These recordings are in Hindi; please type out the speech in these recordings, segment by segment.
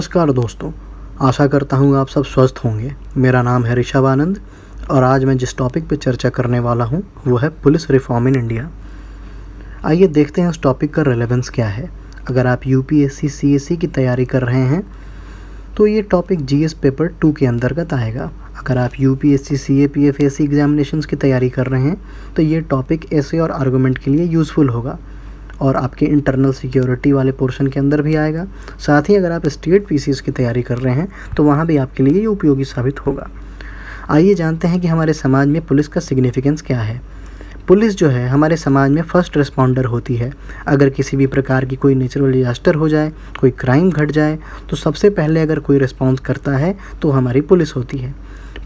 नमस्कार दोस्तों, आशा करता हूँ आप सब स्वस्थ होंगे। मेरा नाम है ऋषभ आनंद और आज मैं जिस टॉपिक पर चर्चा करने वाला हूँ वो है पुलिस रिफॉर्म इन इंडिया। आइए देखते हैं उस टॉपिक का रेलेवेंस क्या है। अगर आप यूपीएससी सीएससी की तैयारी कर रहे हैं तो ये टॉपिक जीएस पेपर 2 के अंतर्गत आएगा। अगर आप यूपीएससी सीएपीएफ एग्जामिनेशंस की तैयारी कर रहे हैं तो ये टॉपिक ऐसे और आर्गूमेंट के लिए यूज़फुल होगा और आपके इंटरनल सिक्योरिटी वाले पोर्शन के अंदर भी आएगा। साथ ही अगर आप स्टेट पीसीएस की तैयारी कर रहे हैं तो वहाँ भी आपके लिए ये उपयोगी साबित होगा। आइए जानते हैं कि हमारे समाज में पुलिस का सिग्निफिकेंस क्या है। पुलिस जो है हमारे समाज में फर्स्ट रिस्पॉन्डर होती है। अगर किसी भी प्रकार की कोई नेचुरल डिजास्टर हो जाए, कोई क्राइम घट जाए तो सबसे पहले अगर कोई रिस्पॉन्स करता है तो हमारी पुलिस होती है।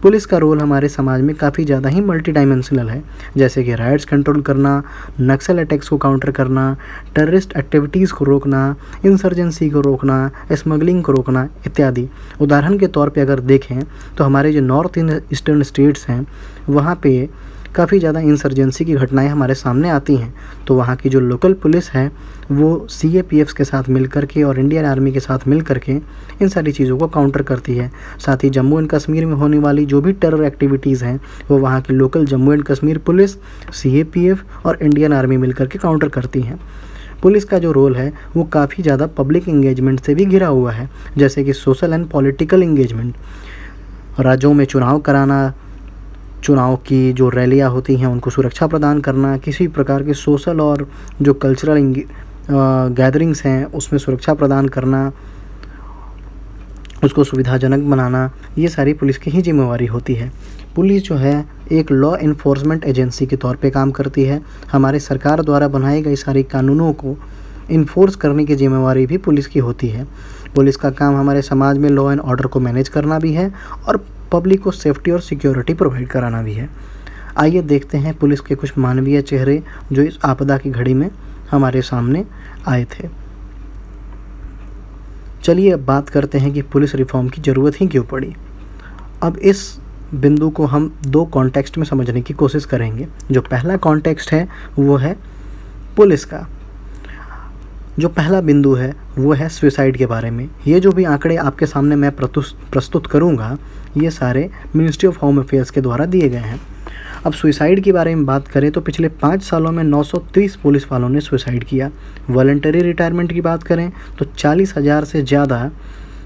पुलिस का रोल हमारे समाज में काफ़ी ज़्यादा ही मल्टी डायमेंशनल है, जैसे कि राइट्स कंट्रोल करना, नक्सल अटैक्स को काउंटर करना, टेररिस्ट एक्टिविटीज़ को रोकना, इंसर्जेंसी को रोकना, स्मगलिंग को रोकना इत्यादि। उदाहरण के तौर पे अगर देखें तो हमारे जो नॉर्थ ईस्टर्न स्टेट्स हैं वहाँ पे काफ़ी ज़्यादा इंसर्जेंसी की घटनाएं हमारे सामने आती हैं, तो वहाँ की जो लोकल पुलिस है वो सीएपीएफ के साथ मिल कर के और इंडियन आर्मी के साथ मिल कर के इन सारी चीज़ों को काउंटर करती है। साथ ही जम्मू एंड कश्मीर में होने वाली जो भी टेरर एक्टिविटीज़ हैं वो वहाँ की local Jammu and Kashmir police, CAPF और इंडियन आर्मी मिल कर के काउंटर करती हैं। पुलिस का जो रोल है वो काफ़ी ज़्यादा पब्लिक इंगेजमेंट से भी घिरा हुआ है, जैसे कि सोशल एंड पॉलिटिकल इंगेजमेंट, राज्यों में चुनाव कराना, चुनाव की जो रैलियाँ होती हैं उनको सुरक्षा प्रदान करना, किसी प्रकार के सोशल और जो कल्चरल गैदरिंग्स हैं उसमें सुरक्षा प्रदान करना, उसको सुविधाजनक बनाना, ये सारी पुलिस की ही जिम्मेवारी होती है। पुलिस जो है एक लॉ इन्फोर्समेंट एजेंसी के तौर पे काम करती है। हमारे सरकार द्वारा बनाए गए सारे कानूनों को इन्फोर्स करने की जिम्मेवारी भी पुलिस की होती है। पुलिस का काम हमारे समाज में लॉ एंड ऑर्डर को मैनेज करना भी है और पब्लिक को सेफ्टी और सिक्योरिटी प्रोवाइड कराना भी है। आइए देखते हैं पुलिस के कुछ मानवीय चेहरे जो इस आपदा की घड़ी में हमारे सामने आए थे। चलिए अब बात करते हैं कि पुलिस रिफॉर्म की ज़रूरत ही क्यों पड़ी। अब इस बिंदु को हम 2 कॉन्टेक्स्ट में समझने की कोशिश करेंगे। जो पहला कॉन्टेक्स्ट है वो है पुलिस का। जो पहला बिंदु है वो है सुसाइड के बारे में। ये जो भी आंकड़े आपके सामने मैं प्रस्तुत करूँगा ये सारे मिनिस्ट्री ऑफ होम अफेयर्स के द्वारा दिए गए हैं। अब सुसाइड के बारे में बात करें तो पिछले 5 सालों में 930 पुलिस वालों ने सुसाइड किया। वॉलंटरी रिटायरमेंट की बात करें तो 40,000 से ज़्यादा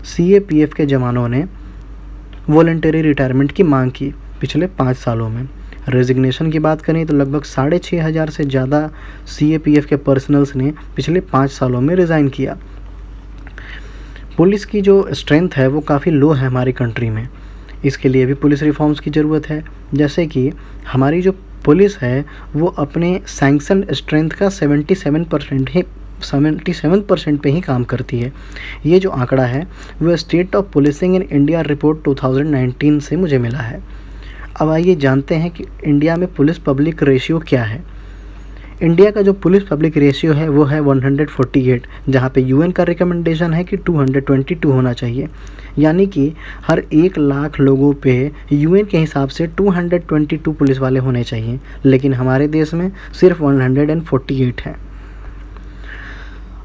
सीएपीएफ के जवानों ने वॉलंटरी रिटायरमेंट की मांग की पिछले 5 सालों में। रेजिग्नेशन की बात करें तो लगभग 6,500 से ज़्यादा सीएपीएफ के पर्सनल्स ने पिछले 5 सालों में रिज़ाइन किया। पुलिस की जो स्ट्रेंथ है वो काफ़ी लो है हमारी कंट्री में। इसके लिए भी पुलिस रिफॉर्म्स की ज़रूरत है। जैसे कि हमारी जो पुलिस है वो अपने सैंक्शन स्ट्रेंथ का 77% पे ही काम करती है। ये जो आंकड़ा है वो state of policing in India report 2019 से मुझे मिला है। अब आइए जानते हैं कि इंडिया में पुलिस पब्लिक रेशियो क्या है। इंडिया का जो पुलिस पब्लिक रेशियो है वो है 148, जहाँ पे यूएन का रिकमेंडेशन है कि 222 होना चाहिए। यानी कि हर 1 लाख लोगों पे यूएन के हिसाब से 222 पुलिस वाले होने चाहिए, लेकिन हमारे देश में सिर्फ 148 है।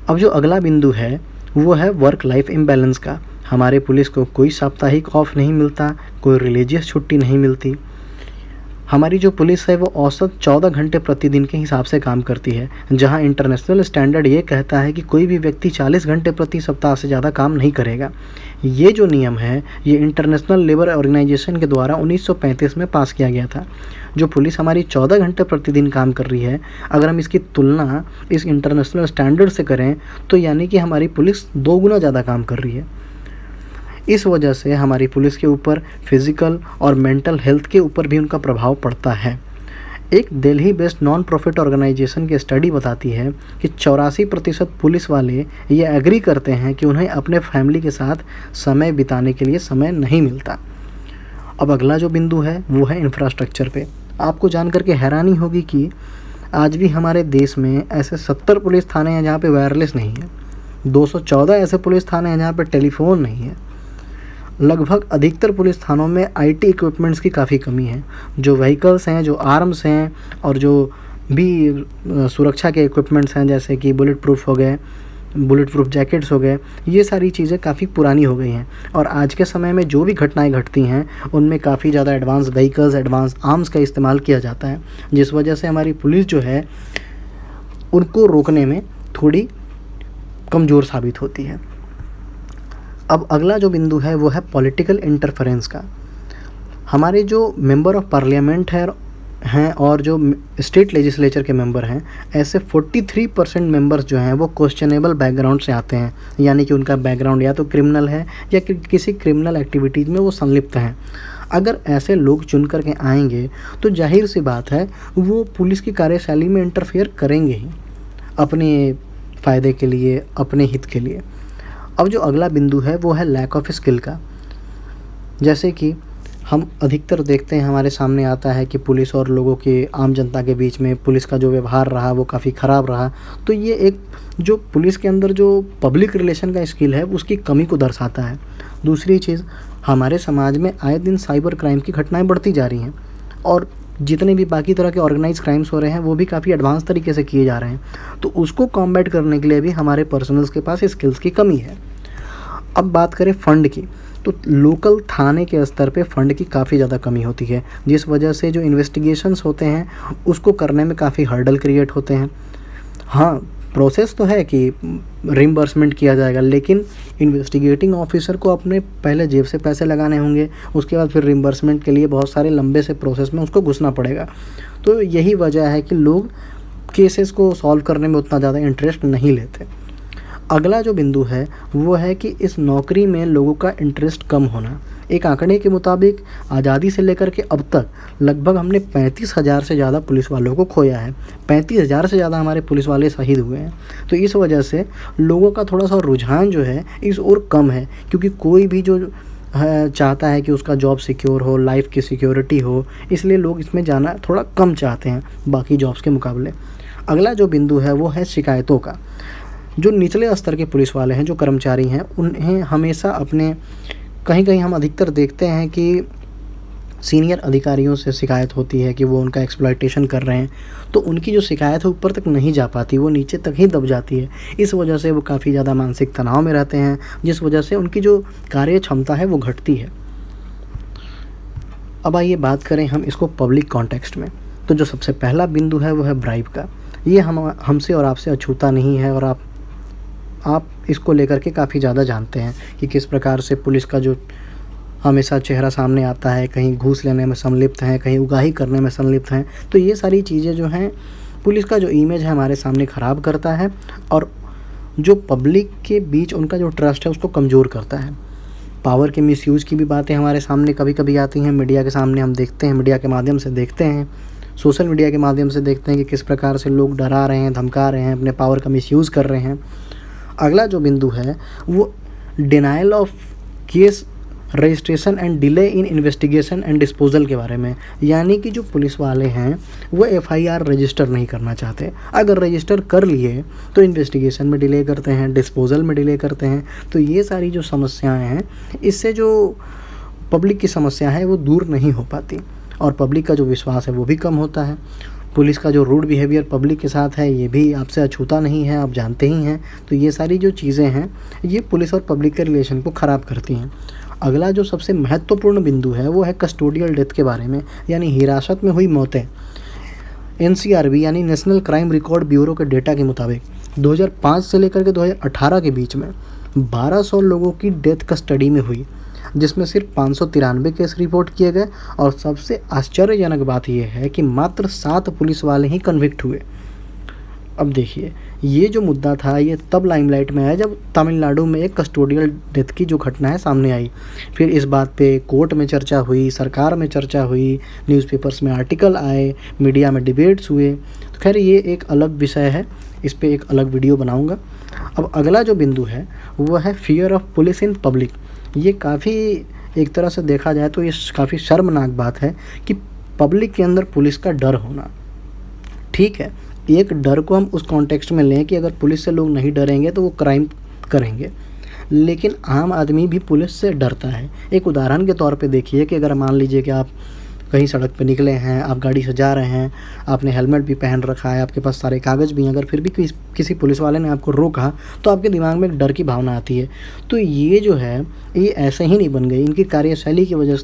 अब जो अगला बिंदु है वो है वर्क लाइफ इम्बैलेंस का। हमारे पुलिस को कोई साप्ताहिक ऑफ नहीं मिलता, कोई रिलीजियस छुट्टी नहीं मिलती। हमारी जो पुलिस है वो औसत 14 घंटे प्रतिदिन के हिसाब से काम करती है, जहां इंटरनेशनल स्टैंडर्ड ये कहता है कि कोई भी व्यक्ति 40 घंटे प्रति सप्ताह से ज़्यादा काम नहीं करेगा। ये जो नियम है ये इंटरनेशनल लेबर ऑर्गेनाइजेशन के द्वारा 1935 में पास किया गया था। जो पुलिस हमारी 14 घंटे प्रतिदिन काम कर रही है, अगर हम इसकी तुलना इस इंटरनेशनल स्टैंडर्ड से करें तो यानी कि हमारी पुलिस 2 गुना ज़्यादा काम कर रही है। इस वजह से हमारी पुलिस के ऊपर फिज़िकल और मेंटल हेल्थ के ऊपर भी उनका प्रभाव पड़ता है। एक Delhi based non profit organisation की स्टडी बताती है कि 84% पुलिस वाले ये एग्री करते हैं कि उन्हें अपने फैमिली के साथ समय बिताने के लिए समय नहीं मिलता। अब अगला जो बिंदु है वो है इंफ्रास्ट्रक्चर पे। आपको जानकर के हैरानी होगी कि आज भी हमारे देश में ऐसे 70 पुलिस थाने हैं जहाँ पे वायरलेस नहीं है, 214 ऐसे पुलिस थाने हैं जहाँ पे टेलीफोन नहीं है। लगभग अधिकतर पुलिस थानों में आईटी इक्विपमेंट्स की काफ़ी कमी है। जो व्हीकल्स हैं, जो आर्म्स हैं और जो भी सुरक्षा के इक्विपमेंट्स हैं जैसे कि बुलेट प्रूफ हो गए, बुलेट प्रूफ जैकेट्स हो गए, ये सारी चीज़ें काफ़ी पुरानी हो गई हैं। और आज के समय में जो भी घटनाएं घटती हैं उनमें काफ़ी ज़्यादा एडवांस व्हीकल्स, एडवांस आर्म्स का इस्तेमाल किया जाता है, जिस वजह से हमारी पुलिस जो है उनको रोकने में थोड़ी कमज़ोर साबित होती है। अब अगला जो बिंदु है वो है पॉलिटिकल इंटरफेरेंस का। हमारे जो मेंबर ऑफ पार्लियामेंट हैं और जो स्टेट लेजिस्लेचर के मेंबर हैं, ऐसे 43% मेंबर्स जो हैं वो क्वेश्चनेबल बैकग्राउंड से आते हैं, यानी कि उनका बैकग्राउंड या तो क्रिमिनल है या किसी क्रिमिनल एक्टिविटीज़ में वो संलिप्त हैं। अगर ऐसे लोग चुन कर के आएंगे तो जाहिर सी बात है वो पुलिस की कार्यशैली में इंटरफेयर करेंगे ही, अपने फ़ायदे के लिए, अपने हित के लिए। अब जो अगला बिंदु है वो है लैक ऑफ स्किल का। जैसे कि हम अधिकतर देखते हैं, हमारे सामने आता है कि पुलिस और लोगों के, आम जनता के बीच में पुलिस का जो व्यवहार रहा वो काफ़ी ख़राब रहा। तो ये एक जो पुलिस के अंदर जो पब्लिक रिलेशन का स्किल है उसकी कमी को दर्शाता है। दूसरी चीज़, हमारे समाज में आए दिन साइबर क्राइम की घटनाएं बढ़ती जा रही हैं और जितने भी बाकी तरह के ऑर्गेनाइज क्राइम्स हो रहे हैं वो भी काफ़ी एडवांस तरीके से किए जा रहे हैं। तो उसको कॉम्बैट करने के लिए भी हमारे पर्सनल्स के पास स्किल्स की कमी है। अब बात करें फ़ंड की, तो लोकल थाने के स्तर पे फ़ंड की काफ़ी ज़्यादा कमी होती है, जिस वजह से जो इन्वेस्टिगेशंस होते हैं उसको करने में काफ़ी हर्डल क्रिएट होते हैं। हाँ, प्रोसेस तो है कि रिम्बर्समेंट किया जाएगा, लेकिन इन्वेस्टिगेटिंग ऑफिसर को अपने पहले जेब से पैसे लगाने होंगे, उसके बाद फिर रिम्बर्समेंट के लिए बहुत सारे लंबे से प्रोसेस में उसको घुसना पड़ेगा। तो यही वजह है कि लोग केसेस को सॉल्व करने में उतना ज़्यादा इंटरेस्ट नहीं लेते। अगला जो बिंदु है वो है कि इस नौकरी में लोगों का इंटरेस्ट कम होना। एक आंकड़े के मुताबिक आज़ादी से लेकर के अब तक लगभग हमने 35,000 से ज़्यादा पुलिस वालों को खोया है। 35,000 से ज़्यादा हमारे पुलिस वाले शहीद हुए हैं। तो इस वजह से लोगों का थोड़ा सा रुझान जो है इस ओर कम है, क्योंकि कोई भी जो चाहता है कि उसका जॉब सिक्योर हो, लाइफ की सिक्योरिटी हो, इसलिए लोग इसमें जाना थोड़ा कम चाहते हैं बाकी जॉब्स के मुकाबले। अगला जो बिंदु है वो है शिकायतों का। जो निचले स्तर के पुलिस वाले हैं, जो कर्मचारी हैं, उन्हें हमेशा अपने कहीं कहीं हम अधिकतर देखते हैं कि सीनियर अधिकारियों से शिकायत होती है कि वो उनका एक्सप्लॉयटेशन कर रहे हैं। तो उनकी जो शिकायत है ऊपर तक नहीं जा पाती, वो नीचे तक ही दब जाती है। इस वजह से वो काफ़ी ज़्यादा मानसिक तनाव में रहते हैं, जिस वजह से उनकी जो कार्य क्षमता है वो घटती है। अब आइए बात करें हम इसको पब्लिक कॉन्टेक्स्ट में। तो जो सबसे पहला बिंदु है वो है ब्राइब का। ये हमसे और आपसे अछूता नहीं है और आप इसको लेकर के काफ़ी ज़्यादा जानते हैं कि किस प्रकार से पुलिस का जो हमेशा चेहरा सामने आता है, कहीं घूस लेने में संलिप्त हैं, कहीं उगाही करने में संलिप्त हैं। तो ये सारी चीज़ें जो हैं पुलिस का जो इमेज है हमारे सामने ख़राब करता है और जो पब्लिक के बीच उनका जो ट्रस्ट है उसको कमज़ोर करता है। पावर के मिसयूज़ की भी बातें हमारे सामने कभी कभी आती हैं, मीडिया के सामने हम देखते हैं, मीडिया के माध्यम से देखते हैं, सोशल मीडिया के माध्यम से देखते हैं कि किस प्रकार से लोग डरा रहे हैं, धमका रहे हैं, अपने पावर का मिसयूज़ कर रहे हैं। अगला जो बिंदु है वो denial of case registration and delay in investigation and disposal के बारे में। यानी कि जो पुलिस वाले हैं वो एफआईआर रजिस्टर नहीं करना चाहते। अगर रजिस्टर कर लिए तो इन्वेस्टिगेशन में डिले करते हैं, डिस्पोजल में डिले करते हैं। तो ये सारी जो समस्याएं हैं, इससे जो पब्लिक की समस्या है वो दूर नहीं हो पाती और पब्लिक का जो विश्वास है वो भी कम होता है। पुलिस का जो रूड बिहेवियर पब्लिक के साथ है ये भी आपसे अछूता नहीं है, आप जानते ही हैं। तो ये सारी जो चीज़ें हैं ये पुलिस और पब्लिक के रिलेशन को ख़राब करती हैं। अगला जो सबसे महत्वपूर्ण बिंदु है वो है कस्टोडियल डेथ के बारे में, यानी हिरासत में हुई मौतें। एनसीआरबी यानी नेशनल क्राइम रिकॉर्ड ब्यूरो के डेटा के मुताबिक 2005 से लेकर के 2018 के बीच में 1200 लोगों की डेथ कस्टडी में हुई, जिसमें सिर्फ 593 केस रिपोर्ट किए गए। और सबसे आश्चर्यजनक बात यह है कि मात्र 7 पुलिस वाले ही कन्विक्ट हुए। अब देखिए, ये जो मुद्दा था ये तब लाइमलाइट में आया जब तमिलनाडु में एक कस्टोडियल डेथ की जो घटना है सामने आई। फिर इस बात पे कोर्ट में चर्चा हुई, सरकार में चर्चा हुई, न्यूज़पेपर्स में आर्टिकल आए, मीडिया में डिबेट्स हुए। तो खैर ये एक अलग विषय है, इस पे एक अलग वीडियो बनाऊंगा। अब अगला जो बिंदु है वो है fear of police in public. ये काफ़ी, एक तरह से देखा जाए तो ये काफ़ी शर्मनाक बात है कि पब्लिक के अंदर पुलिस का डर होना। ठीक है, एक डर को हम उस कॉन्टेक्स्ट में लें कि अगर पुलिस से लोग नहीं डरेंगे तो वो क्राइम करेंगे, लेकिन आम आदमी भी पुलिस से डरता है। एक उदाहरण के तौर पे देखिए कि अगर मान लीजिए कि आप कहीं सड़क पे निकले हैं, आप गाड़ी से जा रहे हैं, आपने हेलमेट भी पहन रखा है, आपके पास सारे कागज़ भी हैं, अगर फिर भी किसी पुलिस वाले ने आपको रोका तो आपके दिमाग में एक डर की भावना आती है। तो ये जो है ये ऐसे ही नहीं बन गई, इनकी कार्यशैली की वजह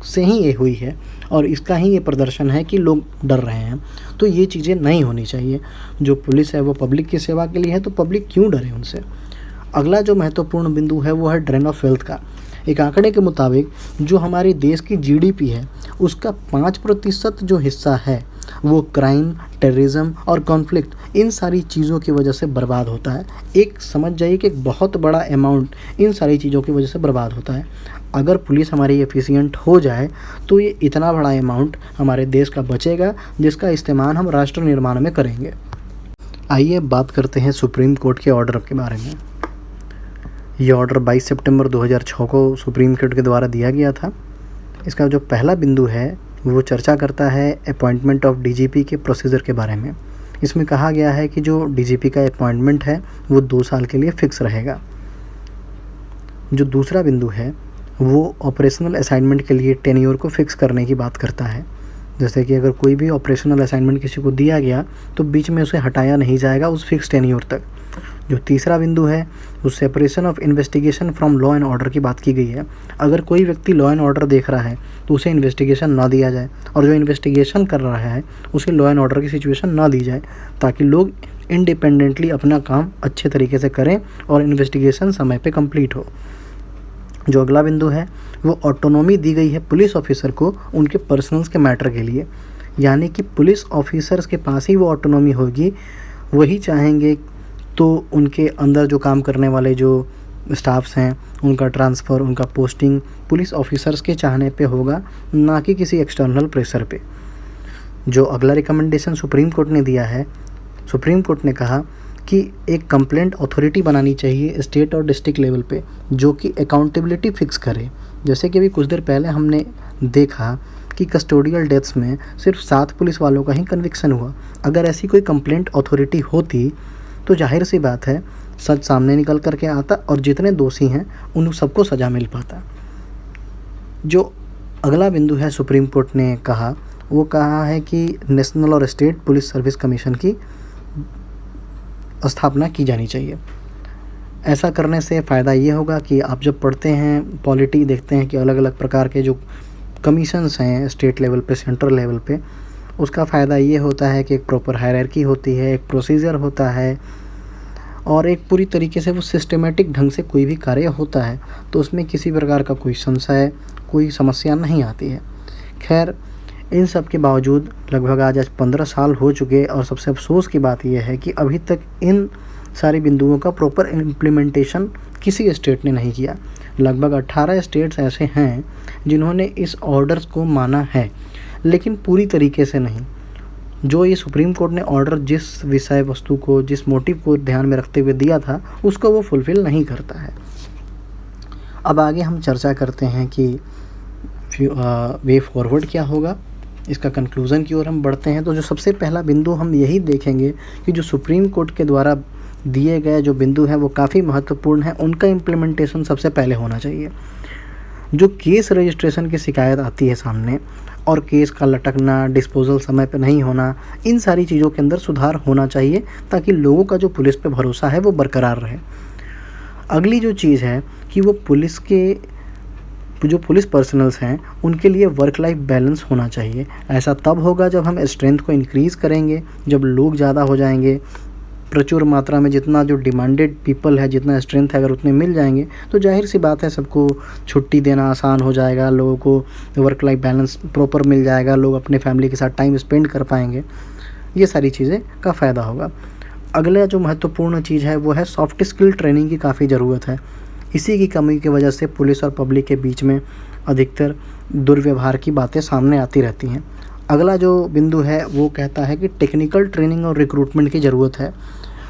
से ही ये हुई है और इसका ही ये प्रदर्शन है कि लोग डर रहे हैं। तो ये चीज़ें नहीं होनी चाहिए। जो पुलिस है वो पब्लिक की सेवा के लिए है, तो पब्लिक क्यों डरे उनसे। अगला जो महत्वपूर्ण बिंदु है वो है ड्रेन ऑफ वेल्थ का। एक आंकड़े के मुताबिक जो हमारे देश की जीडीपी है उसका 5% जो हिस्सा है वो क्राइम, टेररिज्म और कॉन्फ्लिक्ट इन सारी चीज़ों की वजह से बर्बाद होता है। एक समझ जाइए कि एक बहुत बड़ा अमाउंट इन सारी चीज़ों की वजह से बर्बाद होता है। अगर पुलिस हमारी एफिशिएंट हो जाए तो ये इतना बड़ा अमाउंट हमारे देश का बचेगा जिसका इस्तेमाल हम राष्ट्र निर्माण में करेंगे। आइए बात करते हैं सुप्रीम कोर्ट के ऑर्डर के बारे में। ये ऑर्डर 22 सितंबर 2006 को सुप्रीम कोर्ट के द्वारा दिया गया था। इसका जो पहला बिंदु है वो चर्चा करता है अपॉइंटमेंट ऑफ डीजीपी के प्रोसीजर के बारे में। इसमें कहा गया है कि जो डीजीपी का अपॉइंटमेंट है वो 2 साल के लिए फ़िक्स रहेगा। जो दूसरा बिंदु है वो ऑपरेशनल असाइनमेंट के लिए टेन्योर को फ़िक्स करने की बात करता है। जैसे कि अगर कोई भी ऑपरेशनल असाइनमेंट किसी को दिया गया तो बीच में उसे हटाया नहीं जाएगा उस फिक्स टेन्योर तक। जो तीसरा बिंदु है वो separation of investigation from law and order की बात की गई है। अगर कोई व्यक्ति लॉ एंड ऑर्डर देख रहा है तो उसे इन्वेस्टिगेशन ना दिया जाए और जो इन्वेस्टिगेशन कर रहा है उसे लॉ एंड ऑर्डर की सिचुएशन ना दी जाए, ताकि लोग इंडिपेंडेंटली अपना काम अच्छे तरीके से करें और इन्वेस्टिगेशन समय पे कंप्लीट हो। जो अगला बिंदु है वो ऑटोनॉमी दी गई है पुलिस ऑफिसर को उनके पर्सनल्स के मैटर के लिए, यानी कि पुलिस ऑफिसर्स के पास ही वो ऑटोनॉमी होगी। वही चाहेंगे तो उनके अंदर जो काम करने वाले जो स्टाफ्स हैं उनका ट्रांसफ़र, उनका पोस्टिंग पुलिस ऑफिसर्स के चाहने पे होगा, ना कि किसी एक्सटर्नल प्रेशर पे। जो अगला रिकमेंडेशन सुप्रीम कोर्ट ने दिया है, सुप्रीम कोर्ट ने कहा कि एक कंप्लेंट अथॉरिटी बनानी चाहिए स्टेट और डिस्ट्रिक्ट लेवल पे जो कि अकाउंटेबिलिटी फ़िक्स करे। जैसे कि अभी कुछ देर पहले हमने देखा कि कस्टोडियल डेथ्स में सिर्फ 7 पुलिस वालों का ही कन्विक्शन हुआ। अगर ऐसी कोई कंप्लेंट अथॉरिटी होती तो जाहिर सी बात है सच सामने निकल कर के आता और जितने दोषी हैं उन सबको सज़ा मिल पाता। जो अगला बिंदु है सुप्रीम कोर्ट ने कहा वो कहा है कि नेशनल और स्टेट पुलिस सर्विस कमीशन की स्थापना की जानी चाहिए। ऐसा करने से फ़ायदा ये होगा कि आप जब पढ़ते हैं पॉलिटी देखते हैं कि अलग अलग प्रकार के जो कमीशंस हैं स्टेट लेवल पे, सेंट्रल लेवल पे, उसका फ़ायदा ये होता है कि एक प्रॉपर हायरार्की होती है, एक प्रोसीजर होता है और एक पूरी तरीके से वो सिस्टमेटिक ढंग से कोई भी कार्य होता है, तो उसमें किसी प्रकार का कोई संशय, कोई समस्या नहीं आती है। खैर, इन सब के बावजूद लगभग आज 15 साल हो चुके और सबसे अफसोस की बात यह है कि अभी तक इन सारे बिंदुओं का प्रॉपर इम्प्लीमेंटेशन किसी स्टेट ने नहीं किया। लगभग 18 स्टेट्स ऐसे हैं जिन्होंने इस ऑर्डर्स को माना है, लेकिन पूरी तरीके से नहीं। जो ये सुप्रीम कोर्ट ने ऑर्डर जिस विषय वस्तु को, जिस मोटिव को ध्यान में रखते हुए दिया था, उसको वो फुलफ़िल नहीं करता है। अब आगे हम चर्चा करते हैं कि वे फॉरवर्ड क्या होगा। इसका कंक्लूज़न की ओर हम बढ़ते हैं। तो जो सबसे पहला बिंदु हम यही देखेंगे कि जो सुप्रीम कोर्ट के द्वारा दिए गए जो बिंदु हैं वो काफ़ी महत्वपूर्ण हैं, उनका इम्प्लीमेंटेशन सबसे पहले होना चाहिए। जो केस रजिस्ट्रेशन की शिकायत आती है सामने और केस का लटकना, डिस्पोजल समय पे नहीं होना, इन सारी चीज़ों के अंदर सुधार होना चाहिए ताकि लोगों का जो पुलिस पे भरोसा है वो बरकरार रहे। अगली जो चीज़ है कि वो पुलिस के जो पुलिस पर्सनल्स हैं उनके लिए वर्क लाइफ बैलेंस होना चाहिए। ऐसा तब होगा जब हम स्ट्रेंथ को इंक्रीज़ करेंगे, जब लोग ज़्यादा हो जाएंगे, प्रचुर मात्रा में जितना जो डिमांडेड पीपल है, जितना स्ट्रेंथ है, अगर उतने मिल जाएंगे तो जाहिर सी बात है सबको छुट्टी देना आसान हो जाएगा, लोगों को वर्क लाइफ बैलेंस प्रॉपर मिल जाएगा, लोग अपने फैमिली के साथ टाइम स्पेंड कर पाएंगे। ये सारी चीज़ें का फ़ायदा होगा। अगला जो महत्वपूर्ण चीज़ है वो है सॉफ्ट स्किल ट्रेनिंग की काफ़ी ज़रूरत है। इसी की कमी की वजह से पुलिस और पब्लिक के बीच में अधिकतर दुर्व्यवहार की बातें सामने आती रहती हैं। अगला जो बिंदु है वो कहता है कि टेक्निकल ट्रेनिंग और रिक्रूटमेंट की ज़रूरत है।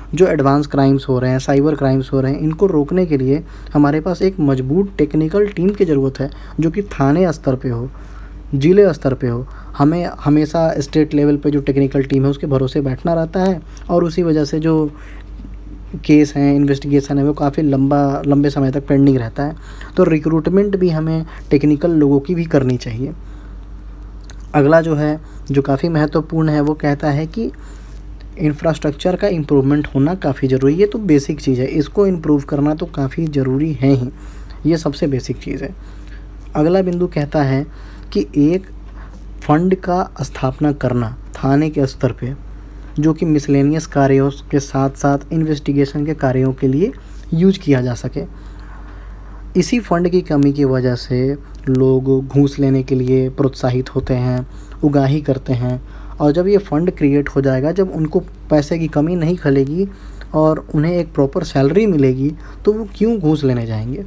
जो एडवांस क्राइम्स हो रहे हैं, साइबर क्राइम्स हो रहे हैं, इनको रोकने के लिए हमारे पास एक मजबूत टेक्निकल टीम की ज़रूरत है जो कि थाने स्तर पे हो, ज़िले स्तर पे हो। हमें हमेशा स्टेट लेवल पे जो टेक्निकल टीम है उसके भरोसे बैठना रहता है और उसी वजह से जो केस हैं, इन्वेस्टिगेशन है, वो काफ़ी लंबे समय तक पेंडिंग रहता है। तो रिक्रूटमेंट भी हमें टेक्निकल लोगों की भी करनी चाहिए। अगला जो है, जो काफ़ी महत्वपूर्ण है, वो कहता है कि इंफ्रास्ट्रक्चर का इम्प्रूवमेंट होना काफ़ी ज़रूरी है। ये तो बेसिक चीज़ है, इसको इम्प्रूव करना तो काफ़ी ज़रूरी है ही, ये सबसे बेसिक चीज़ है। अगला बिंदु कहता है कि एक फंड का स्थापना करना थाने के स्तर पे, जो कि मिसलेनियस कार्यों के साथ साथ इन्वेस्टिगेशन के कार्यों के लिए यूज किया जा सके। इसी फंड की कमी की वजह से लोग घूस लेने के लिए प्रोत्साहित होते हैं, उगाही करते हैं, और जब ये फ़ंड क्रिएट हो जाएगा, जब उनको पैसे की कमी नहीं खलेगी और उन्हें एक प्रॉपर सैलरी मिलेगी, तो वो क्यों घूस लेने जाएंगे।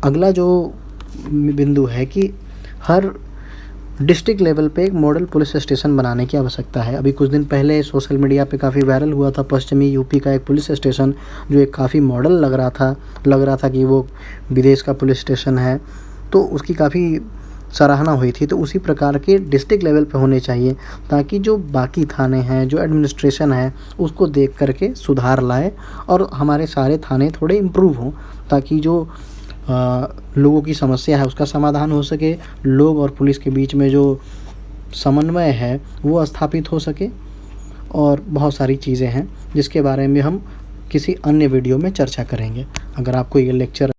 अगला जो बिंदु है कि हर डिस्ट्रिक्ट लेवल पे एक मॉडल पुलिस स्टेशन बनाने की आवश्यकता है। अभी कुछ दिन पहले सोशल मीडिया पे काफ़ी वायरल हुआ था पश्चिमी यूपी का एक पुलिस स्टेशन, जो एक काफ़ी मॉडल लग रहा था कि वो विदेश का पुलिस स्टेशन है, तो उसकी काफ़ी सराहना हुई थी। तो उसी प्रकार के डिस्ट्रिक्ट लेवल पे होने चाहिए, ताकि जो बाकी थाने हैं, जो एडमिनिस्ट्रेशन है, उसको देख करके सुधार लाए और हमारे सारे थाने थोड़े इम्प्रूव हों, ताकि जो लोगों की समस्या है उसका समाधान हो सके, लोग और पुलिस के बीच में जो समन्वय है वो स्थापित हो सके, और बहुत सारी चीज़ें हैं जिसके बारे में हम किसी अन्य वीडियो में चर्चा करेंगे। अगर आपको ये लेक्चर